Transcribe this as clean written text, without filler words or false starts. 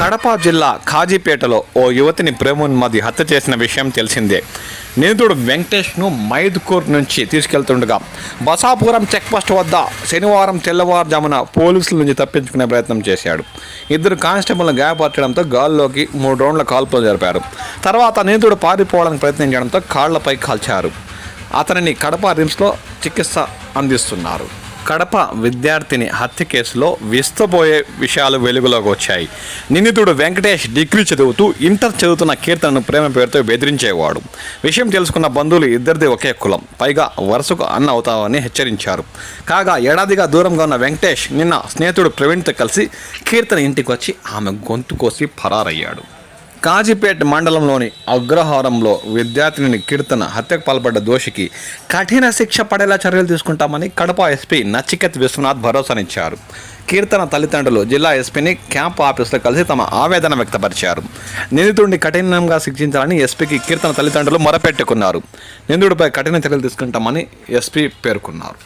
కడప జిల్లా కాజీపేటలో ఓ యువతిని ప్రేమోన్మాది హత్య చేసిన విషయం తెలిసిందే. నిందితుడు వెంకటేష్ను మైదుకూర్ నుంచి తీసుకెళ్తుండగా బసాపురం చెక్పోస్ట్ వద్ద శనివారం తెల్లవారుజామున పోలీసుల నుంచి తప్పించుకునే ప్రయత్నం చేశాడు. ఇద్దరు కానిస్టేబుల్ను గాయపరచడంతో గాల్లోకి 3 రౌండ్ల కాల్పులు జరిపారు. తర్వాత నిందితుడు పారిపోవడానికి ప్రయత్నించడంతో కాళ్లపై కాల్చారు. అతనిని కడప రిమ్స్లో చికిత్స అందిస్తున్నారు. కడప విద్యార్థిని హత్య కేసులో విస్తపోయే విషయాలు వెలుగులోకి వచ్చాయి. నిందితుడు వెంకటేష్ డిగ్రీ చదువుతూ ఇంటర్ చదువుతున్న కీర్తనను ప్రేమ పేరుతో బెదిరించేవాడు. విషయం తెలుసుకున్న బంధువులు ఇద్దరిది ఒకే కులం, పైగా వరుసకు అన్న అవుతావని హెచ్చరించారు. కాగా ఏడాదిగా దూరంగా ఉన్న వెంకటేష్ నిన్న స్నేహితుడు ప్రవీణ్తో కలిసి కీర్తన ఇంటికి వచ్చి ఆమె గొంతు కోసి పరారయ్యాడు. కాజీపేట మండలంలోని అగ్రహారంలో విద్యార్థిని కీర్తన హత్యకు పాల్పడ్డ దోషికి కఠిన శిక్ష పడేలా చర్యలు తీసుకుంటామని కడప ఎస్పీ నచికేత్ విశ్వనాథ్ భరోసానిచ్చారు. కీర్తన తల్లిదండ్రులు జిల్లా ఎస్పీని క్యాంప్ ఆఫీసులో కలిసి తమ ఆవేదన వ్యక్తపరిచారు. నిందితుడిని కఠినంగా శిక్షించాలని ఎస్పీకి కీర్తన తల్లిదండ్రులు మొరపెట్టుకున్నారు. నిందితుడిపై కఠిన చర్యలు తీసుకుంటామని ఎస్పీ పేర్కొన్నారు.